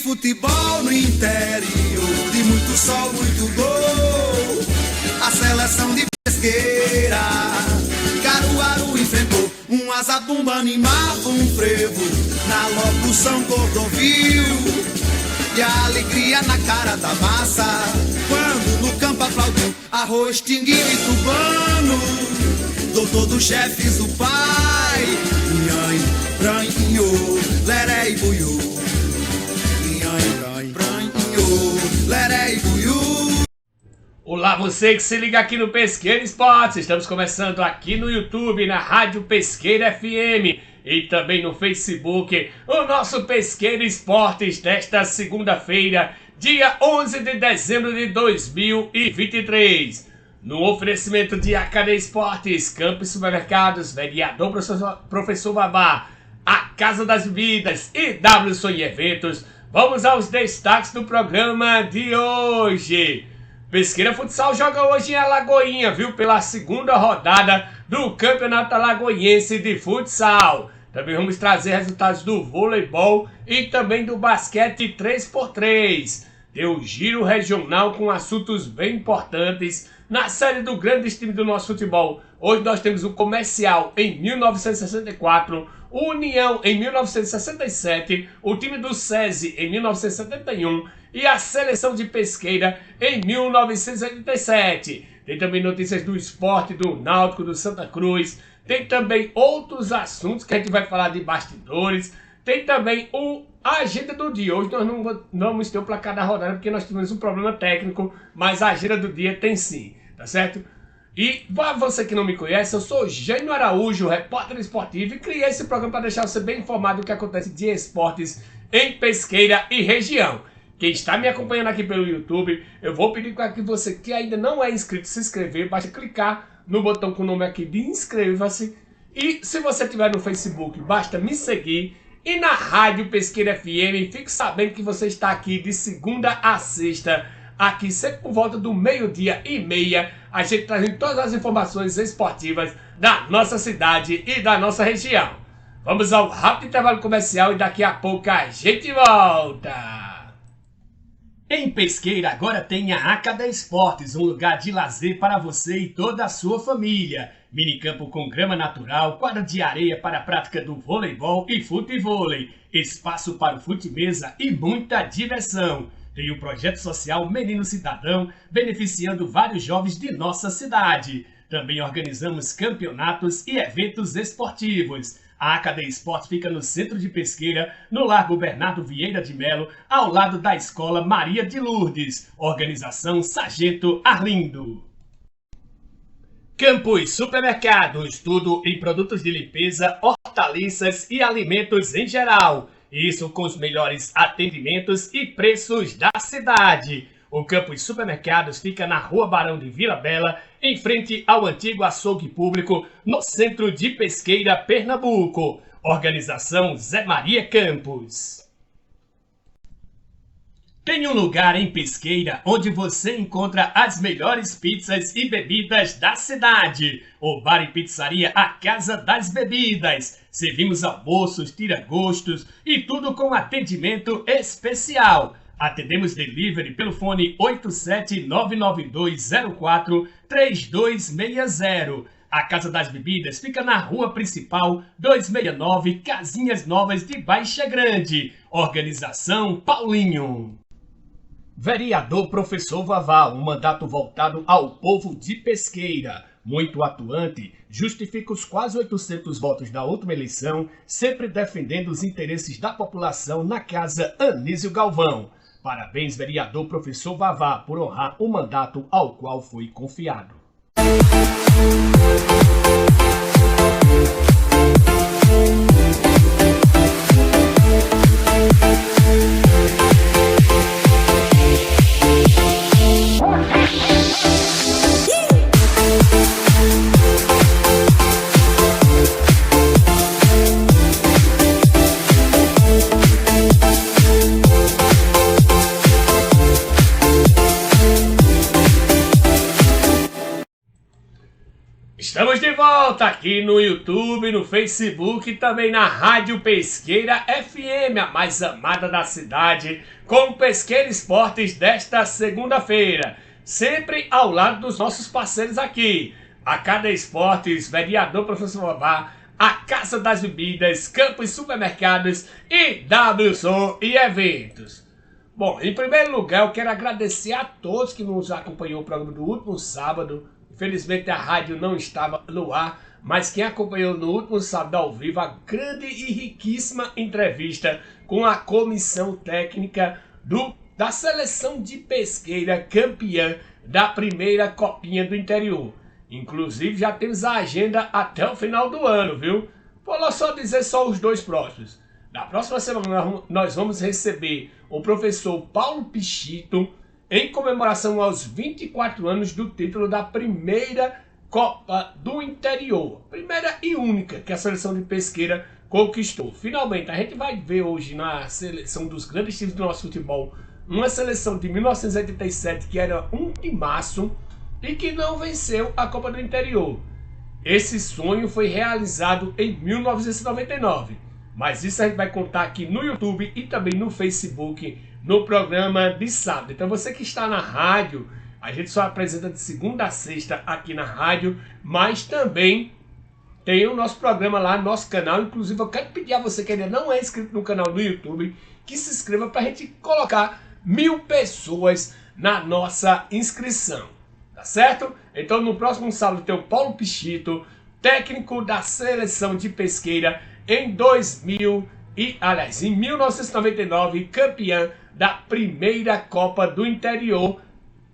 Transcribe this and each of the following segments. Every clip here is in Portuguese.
futebol no interior, de muito sol, muito gol. A seleção de Pesqueira, Caruaru enfrentou um azabumba, animava um frevo na locução Cordovil. E a alegria na cara da massa, quando no campo aplaudiu Arroz, Tinguinho e Tubano, doutor dos chefes, o pai. Nhanhã, branho, leré e buiú. Nhanhã, branho, leré e buiú. Olá, você que se liga aqui no Pesqueira Esportes. Estamos começando aqui no YouTube, na Rádio Pesqueira FM e também no Facebook, o nosso Pesqueira Esportes desta segunda-feira, dia 11 de dezembro de 2023. No oferecimento de AKD Esportes, Campos Supermercados, Vereador Professor Vavá, a Casa das Bebidas e W Sonho Eventos, vamos aos destaques do programa de hoje. Pesqueira Futsal joga hoje em Alagoinha, viu? Pela segunda rodada do Campeonato Alagoense de Futsal. Também vamos trazer resultados do voleibol e também do basquete 3x3. Tem o giro regional com assuntos bem importantes na série do grande time do nosso futebol. Hoje nós temos o Comercial em 1964, o União em 1967, o time do SESI em 1971 e a Seleção de Pesqueira em 1987. Tem também notícias do esporte, do Náutico, do Santa Cruz. Tem também outros assuntos que a gente vai falar de bastidores. Tem também a agenda do dia. Hoje nós não vamos ter o placar da rodada porque nós tivemos um problema técnico, mas a agenda do dia tem sim, tá certo? E para você que não me conhece, eu sou Jânio Araújo, repórter esportivo, e criei esse programa para deixar você bem informado do que acontece de esportes em Pesqueira e região. Quem está me acompanhando aqui pelo YouTube, eu vou pedir para que você que ainda não é inscrito se inscrever, basta clicar no botão com o nome aqui de inscreva-se. E se você estiver no Facebook, basta me seguir. E na Rádio Pesqueira FM, fique sabendo que você está aqui de segunda a sexta, aqui sempre por volta do 12:30, a gente trazendo todas as informações esportivas da nossa cidade e da nossa região. Vamos ao rápido intervalo comercial e daqui a pouco a gente volta. Em Pesqueira agora tem a AKD Esportes, um lugar de lazer para você e toda a sua família. Minicampo com grama natural, quadra de areia para a prática do voleibol e futevôlei, espaço para o fute-mesa e muita diversão. Tem o projeto social Menino Cidadão, beneficiando vários jovens de nossa cidade. Também organizamos campeonatos e eventos esportivos. A AKD Esportes fica no centro de Pesqueira, no Largo Bernardo Vieira de Melo, ao lado da Escola Maria de Lourdes. Organização Sargento Arlindo. Campos Supermercados, tudo em produtos de limpeza, hortaliças e alimentos em geral. Isso com os melhores atendimentos e preços da cidade. O Campos Supermercados fica na Rua Barão de Vila Bela, em frente ao antigo açougue público, no centro de Pesqueira, Pernambuco. Organização Zé Maria Campos. Tem um lugar em Pesqueira onde você encontra as melhores pizzas e bebidas da cidade. O Bar e Pizzaria A Casa das Bebidas. Servimos almoços, tira-gostos e tudo com atendimento especial. Atendemos delivery pelo fone 87992043260. A Casa das Bebidas fica na Rua Principal 269, Casinhas Novas de Baixa Grande. Organização Paulinho. Vereador Professor Vavá, um mandato voltado ao povo de Pesqueira. Muito atuante, justifica os quase 800 votos da última eleição, sempre defendendo os interesses da população na Casa Anísio Galvão. Parabéns, vereador Professor Vavá, por honrar o mandato ao qual foi confiado. Estamos de volta aqui no YouTube, no Facebook e também na Rádio Pesqueira FM, a mais amada da cidade, com o Pesqueira Esportes desta segunda-feira. Sempre ao lado dos nossos parceiros aqui. A Cada Esportes, Vereador Professor Vavá, a Casa das Bebidas, Campos Supermercados e WSON e Eventos. Bom, em primeiro lugar eu quero agradecer a todos que nos acompanhou o programa do último sábado. Infelizmente a rádio não estava no ar, mas quem acompanhou no último sábado ao vivo a grande e riquíssima entrevista com a comissão técnica da seleção de pesqueira campeã da primeira Copinha do Interior. Inclusive já temos a agenda até o final do ano, viu? Vou só dizer só os dois próximos. Na próxima semana nós vamos receber o professor Paulo Pichito, em comemoração aos 24 anos do título da primeira Copa do Interior. Primeira e única que a seleção de pesqueira conquistou. Finalmente, a gente vai ver hoje na seleção dos grandes times do nosso futebol, uma seleção de 1987 que era um timaço e que não venceu a Copa do Interior. Esse sonho foi realizado em 1999. Mas isso a gente vai contar aqui no YouTube e também no Facebook, no programa de sábado. Então você que está na rádio, a gente só apresenta de segunda a sexta aqui na rádio, mas também tem o nosso programa lá no nosso canal. Inclusive eu quero pedir a você que ainda não é inscrito no canal do YouTube, que se inscreva para a gente colocar 1000 pessoas na nossa inscrição. Tá certo? Então no próximo sábado tem o Paulo Pichito, técnico da seleção de pesqueira em 1999, campeã da primeira Copa do Interior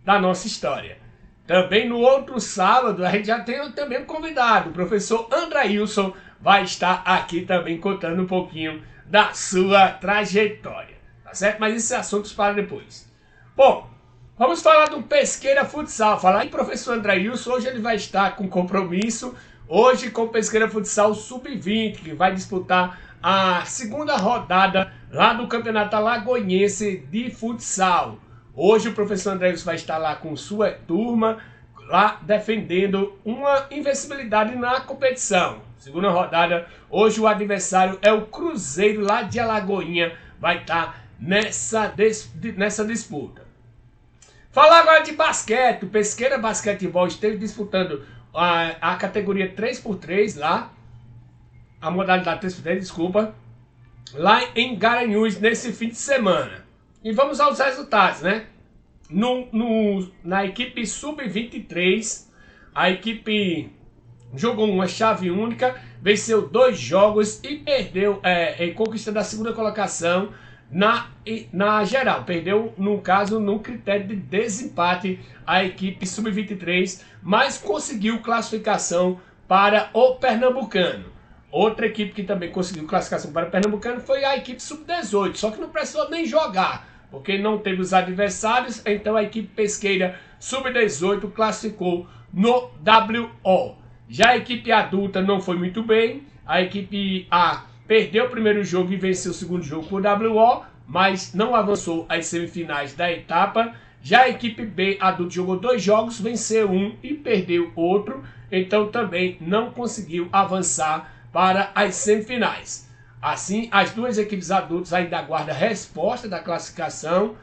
da nossa história. Também no outro sábado a gente já tem também um convidado, o professor Andrailson vai estar aqui também contando um pouquinho da sua trajetória, tá certo? Mas esses assuntos para depois. Bom, vamos falar do Pesqueira Futsal. Falar em professor Andrailson, hoje ele vai estar com compromisso, hoje com o Pesqueira Futsal Sub-20, que vai disputar a segunda rodada lá do Campeonato Alagoense de Futsal. Hoje o professor Andrailson vai estar lá com sua turma, lá defendendo uma invencibilidade na competição. Segunda rodada, hoje o adversário é o Cruzeiro lá de Alagoinha, vai estar nessa disputa. Falar agora de basquete. O Pesqueira Basquetebol esteve disputando a categoria 3x3 lá, a modalidade 3x3, desculpa, lá em Garanhuns nesse fim de semana. E vamos aos resultados, né? Na equipe Sub-23, a equipe jogou uma chave única, venceu 2 jogos e perdeu, conquistando a segunda colocação na geral. Perdeu, no caso, no critério de desempate a equipe Sub-23, mas conseguiu classificação para o Pernambucano. Outra equipe que também conseguiu classificação para o Pernambucano foi a equipe Sub-18, só que não precisou nem jogar, porque não teve os adversários, então a equipe pesqueira Sub-18 classificou no WO. Já a equipe adulta não foi muito bem, a equipe A perdeu o primeiro jogo e venceu o segundo jogo por WO, mas não avançou às semifinais da etapa. Já a equipe B adulto jogou 2 jogos, venceu um e perdeu outro, então também não conseguiu avançar para as semifinais. Assim, as duas equipes adultas ainda aguardam a resposta da classificação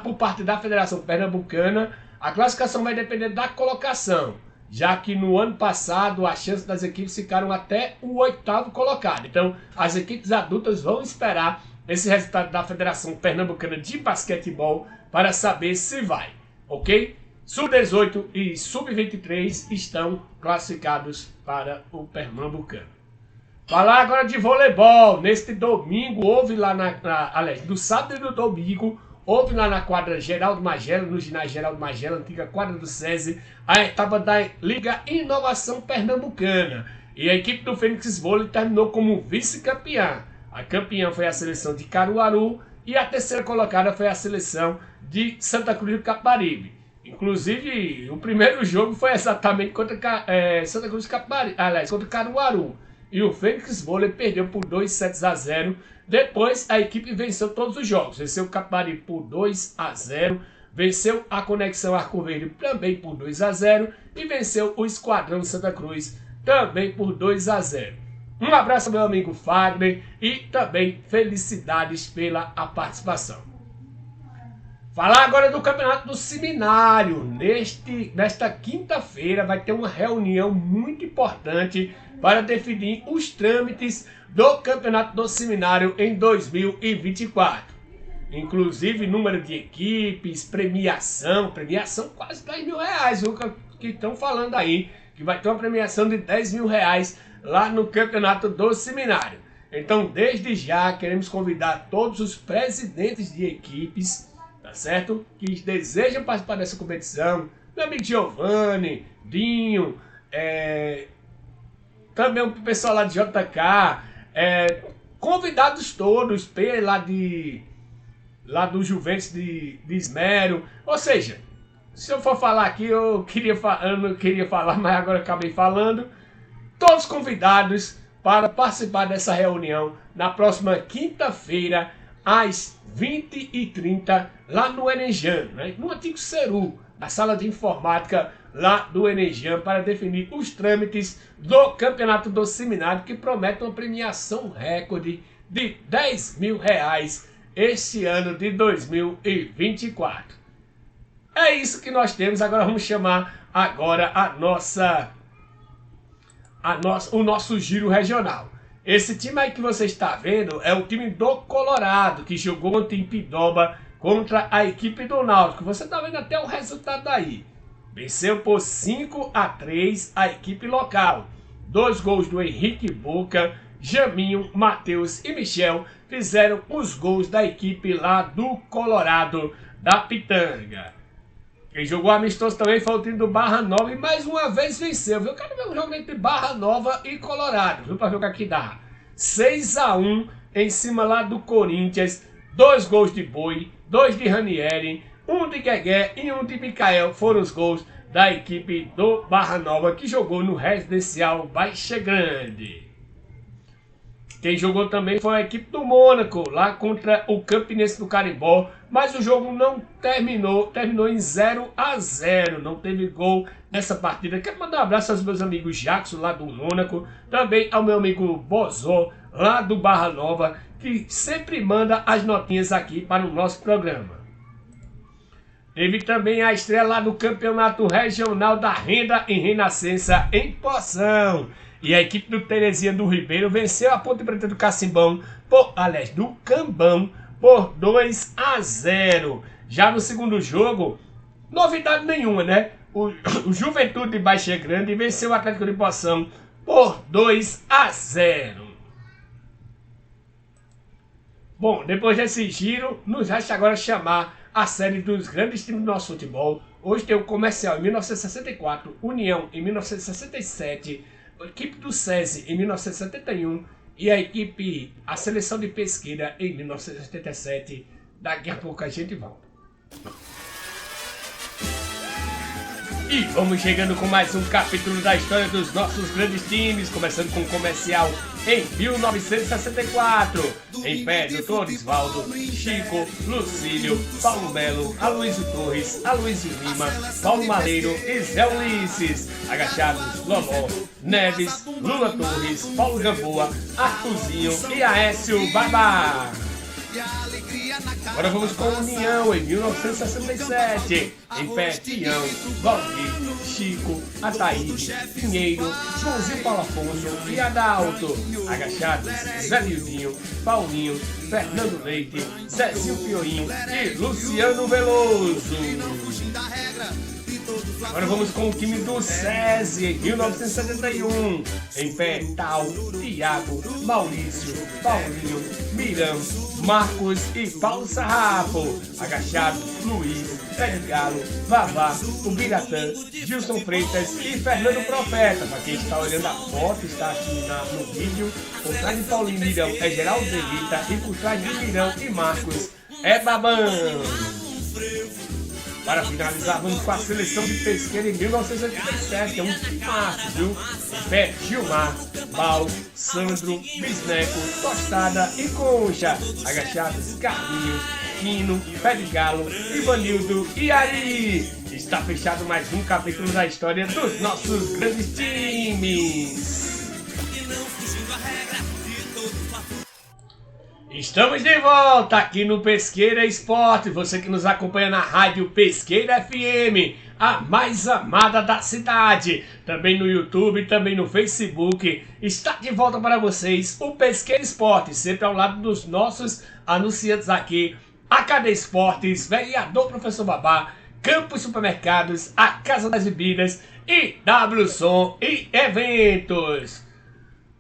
por parte da Federação Pernambucana. A classificação vai depender da colocação, já que no ano passado as chances das equipes ficaram até o 8º colocado. Então, as equipes adultas vão esperar esse resultado da Federação Pernambucana de Basquetebol para saber se vai, ok? Sub-18 e Sub-23 estão classificados para o Pernambucano. Falar agora de voleibol. Neste domingo houve lá no sábado e no domingo houve lá na quadra Geraldo Magela, no ginásio Geraldo Magela, antiga quadra do SESI, a etapa da Liga Inovação Pernambucana. E a equipe do Fênix Vôlei terminou como vice-campeã. A campeã foi a seleção de Caruaru e a terceira colocada foi a seleção de Santa Cruz do Capibaribe. Inclusive, o primeiro jogo foi exatamente contra Santa Cruz do Capibaribe, aliás, contra Caruaru. E o Fênix Vôlei perdeu por 2-0. Depois a equipe venceu todos os jogos. Venceu o Capibaribe por 2-0. venceu a Conexão Arco Verde também por 2-0 e venceu o Esquadrão Santa Cruz também por 2-0. Um abraço ao meu amigo Fagner e também felicidades pela a participação. Falar agora do Campeonato do Seminário. Nesta quinta-feira vai ter uma reunião muito importante para definir os trâmites do Campeonato do Seminário em 2024. Inclusive número de equipes, premiação quase 10 mil reais, o que estão falando aí, que vai ter uma premiação de 10 mil reais lá no Campeonato do Seminário. Então, desde já, queremos convidar todos os presidentes de equipes, tá certo? Que desejam participar dessa competição. Meu amigo Giovanni, Dinho, também o pessoal lá de JK, convidados todos, P lá do Juventus de Esmero. Ou seja, se eu for falar aqui, eu não queria falar, mas agora acabei falando. Todos convidados para participar dessa reunião na próxima quinta-feira, às 20h30, lá no Enejan, né? No antigo Ceru, na sala de informática lá do Enejan, para definir os trâmites do Campeonato do Seminário, que promete uma premiação recorde de 10 mil reais este ano de 2024. É isso que nós temos. Agora vamos chamar agora o nosso giro regional. Esse time aí que você está vendo é o time do Colorado, que jogou ontem em Pindoba contra a equipe do Náutico. Você está vendo até o resultado aí. Venceu por 5-3 a equipe local. 2 gols do Henrique Boca, Jaminho, Matheus e Michel fizeram os gols da equipe lá do Colorado, da Pitanga. Quem jogou amistoso também foi o time do Barra Nova e mais uma vez venceu, viu? Eu quero ver um jogo entre Barra Nova e Colorado, viu? Pra ver o que aqui dá. 6-1 em cima lá do Corinthians. 2 gols de Boi, 2 de Ranieri, 1 de Guegué e 1 de Micael foram os gols da equipe do Barra Nova, que jogou no Residencial Baixa Grande. Quem jogou também foi a equipe do Mônaco, lá contra o Campinense do Carimbó, mas o jogo não terminou em 0-0, não teve gol nessa partida. Quero mandar um abraço aos meus amigos Jackson, lá do Mônaco, também ao meu amigo Bozó, lá do Barra Nova, que sempre manda as notinhas aqui para o nosso programa. Teve também a estreia lá no Campeonato Regional da Renda em Renascença, em Poção. E a equipe do Terezinha do Ribeiro venceu a Ponte Preta do Cacimbão, do Cambão, por 2-0. Já no segundo jogo, novidade nenhuma, né? O Juventude de Baixa Grande venceu o Atlético de Poção por 2-0. Bom, depois desse giro, nos resta agora chamar a série dos grandes times do nosso futebol. Hoje tem o Comercial em 1964, União em 1967, a equipe do SESI em 1971 e a seleção de Pesqueira em 1977. Daqui a pouco a gente volta. E vamos chegando com mais um capítulo da história dos nossos grandes times, começando com o Comercial em 1964. Em pé, Dr. Osvaldo, Chico, Lucílio, Paulo Melo, Aloysio Torres, Aloysio Lima, Paulo Maleiro e Zé Ulisses. Agachados, Loló, Neves, Lula Torres, Paulo Gamboa, Arthurzinho e Aécio Barbá. Agora vamos com o União em 1967. Em pé, Tião, Valdir, Chico, Ataíde, Pinheiro, Joãozinho Paulo Afonso e Adalto. Agachados, Zé Lildinho, Paulinho, Fernando Leite, Zezinho Pioinho e Luciano Veloso. Agora vamos com o time do SESI em 1971. Em pé, Tal, Tiago, Maurício, Paulinho, Mirão, Marcos e Paulo Sarrafo. Agachados, Luiz, Pé de Galo, Vavá, o Biratã, Gilson Freitas e Fernando Profeta. Para quem está olhando a foto, está aqui no vídeo. Por trás de Paulinho e Mirão é Geraldo Delita e por trás de Mirão e Marcos é Babão. Para finalizar, vamos com a seleção de Pesqueira em 1987. É um timaço, viu? Em pé, Gilmar, Bal, Sandro, Bisneco, Tostada e Concha. Agachados, Carlinhos, Aquino, Pé de Galo, Ivanildo e aí? Está fechado mais um capítulo da história dos nossos grandes times. Estamos de volta aqui no Pesqueira Esporte, você que nos acompanha na rádio Pesqueira FM, a mais amada da cidade, também no YouTube, também no Facebook, está de volta para vocês o Pesqueira Esporte, sempre ao lado dos nossos anunciantes aqui, AKD Esportes, Vereador Professor Babá, Campos Supermercados, a Casa das Bebidas e WSOM e Eventos.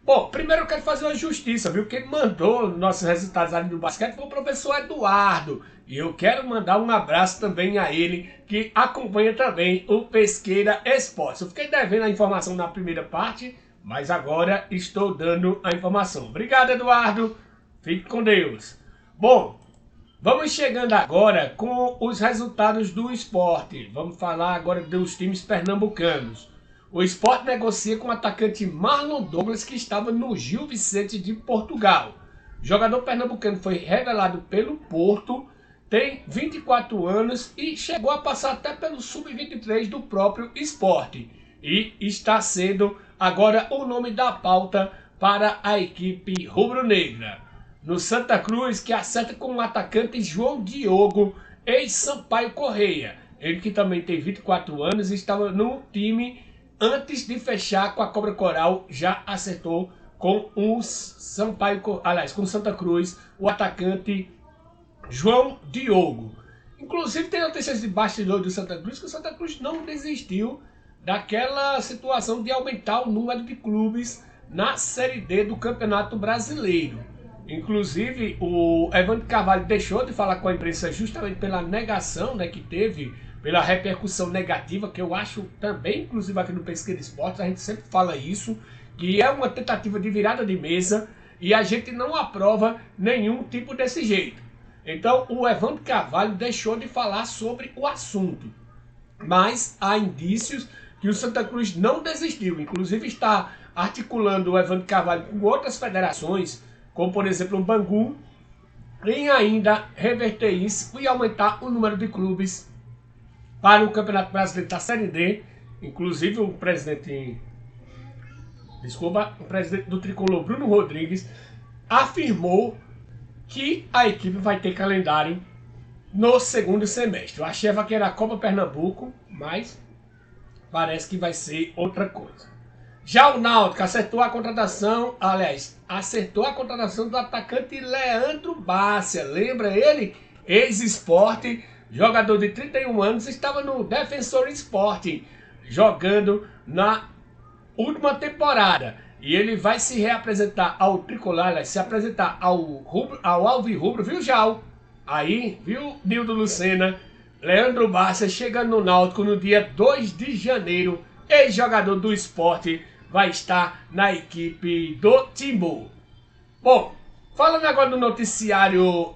Bom, primeiro eu quero fazer uma justiça, viu? Quem mandou nossos resultados ali do basquete foi o professor Eduardo. E eu quero mandar um abraço também a ele, que acompanha também o Pesqueira Esportes. Eu fiquei devendo a informação na primeira parte, mas agora estou dando a informação. Obrigado, Eduardo. Fique com Deus. Bom, vamos chegando agora com os resultados do esporte. Vamos falar agora dos times pernambucanos. O Sport negocia com o atacante Marlon Douglas, que estava no Gil Vicente de Portugal. O jogador pernambucano foi revelado pelo Porto, tem 24 anos e chegou a passar até pelo Sub-23 do próprio Sport. E está sendo agora o nome da pauta para a equipe rubro-negra. No Santa Cruz, que acerta com o atacante João Diogo, ex-Sampaio Correia. Ele que também tem 24 anos e estava no time. Antes de fechar com a Cobra Coral, já acertou com o com o Santa Cruz, o atacante João Diogo. Inclusive tem notícias de bastidor do Santa Cruz, que o Santa Cruz não desistiu daquela situação de aumentar o número de clubes na Série D do Campeonato Brasileiro. Inclusive o Evandro Carvalho deixou de falar com a imprensa justamente pela negação, né, que teve, pela repercussão negativa, que eu acho também, inclusive aqui no Pesqueira Esportes, a gente sempre fala isso, que é uma tentativa de virada de mesa e a gente não aprova nenhum tipo desse jeito. Então o Evandro Carvalho deixou de falar sobre o assunto, mas há indícios que o Santa Cruz não desistiu, inclusive está articulando o Evandro Carvalho com outras federações, como por exemplo o Bangu, em ainda reverter isso e aumentar o número de clubes para o Campeonato Brasileiro da Série D. Inclusive o presidente do Tricolor, Bruno Rodrigues, afirmou que a equipe vai ter calendário no segundo semestre. Eu achava que era a Copa Pernambuco, mas parece que vai ser outra coisa. Já o Náutico acertou a contratação do atacante Leandro Bárcia. Lembra ele? Ex-Sport, jogador de 31 anos, estava no Defensor Sporting, jogando na última temporada. E ele vai se reapresentar ao tricolor, se apresentar ao alvirrubro, viu, Jal? Aí, viu, Nildo Lucena? Leandro Bárcia chegando no Náutico no dia 2 de janeiro. Ex-jogador do Sport, vai estar na equipe do Timbu. Bom, falando agora do noticiário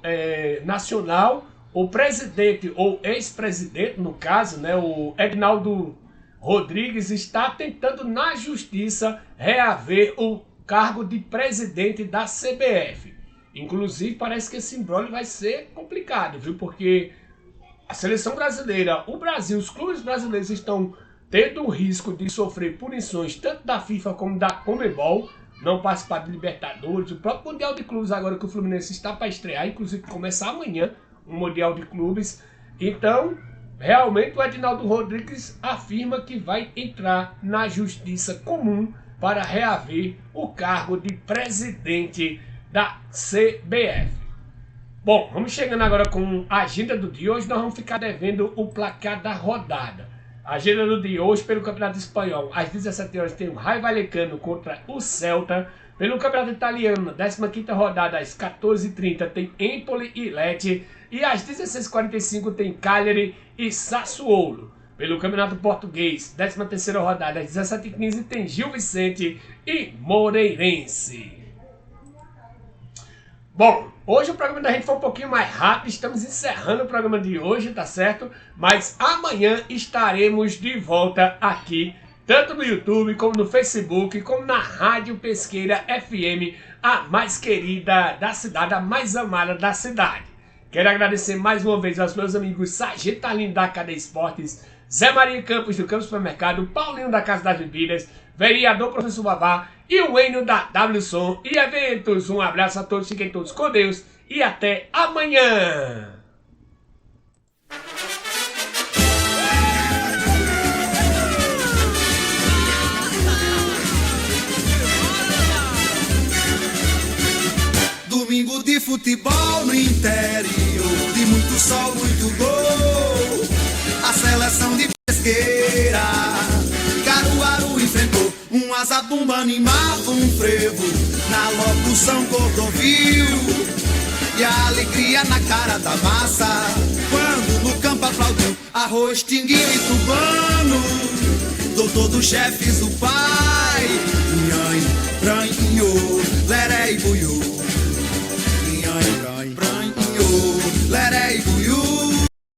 nacional, o presidente, ou ex-presidente, no caso, né, o Edinaldo Rodrigues, está tentando na justiça reaver o cargo de presidente da CBF. Inclusive, parece que esse imbróglio vai ser complicado, viu? Porque a seleção brasileira, o Brasil, os clubes brasileiros estão tendo o risco de sofrer punições tanto da FIFA como da Conmebol, não participar de Libertadores, o próprio Mundial de Clubes agora que o Fluminense está para estrear, inclusive começar amanhã, um Mundial de Clubes. Então, realmente o Edinaldo Rodrigues afirma que vai entrar na justiça comum para reaver o cargo de presidente da CBF. Bom, vamos chegando agora com a agenda do dia. Hoje nós vamos ficar devendo o placar da rodada. A agenda do dia hoje pelo Campeonato Espanhol, às 17 horas tem o Raio Vallecano contra o Celta. Pelo Campeonato Italiano, 15ª rodada, às 14h30 tem Empoli e Lecce. E às 16h45 tem Cagliari e Sassuolo. Pelo Campeonato Português, 13ª rodada, às 17h15 tem Gil Vicente e Moreirense. Bom, hoje o programa da gente foi um pouquinho mais rápido, estamos encerrando o programa de hoje, tá certo? Mas amanhã estaremos de volta aqui, tanto no YouTube, como no Facebook, como na Rádio Pesqueira FM, a mais querida da cidade, a mais amada da cidade. Quero agradecer mais uma vez aos meus amigos Sargento Arlindo da Cadeia Esportes, Zé Maria Campos do Campos Supermercado, Paulinho da Casa das Bebidas, Vereador Professor Vavá e o Enio da WSOM e Eventos. Um abraço a todos, fiquem todos com Deus e até amanhã! Domingo de futebol no interior, de muito sol, muito gol. A seleção de Pesqueira, Caruaru enfrentou um azabumba, animava um frevo na locução Cordovil. E a alegria na cara da massa, quando no campo aplaudiu Arroz, Tinguinho e Tubano. Doutor dos chefes, o pai, Nhan, Ranho, Leré e Buiú.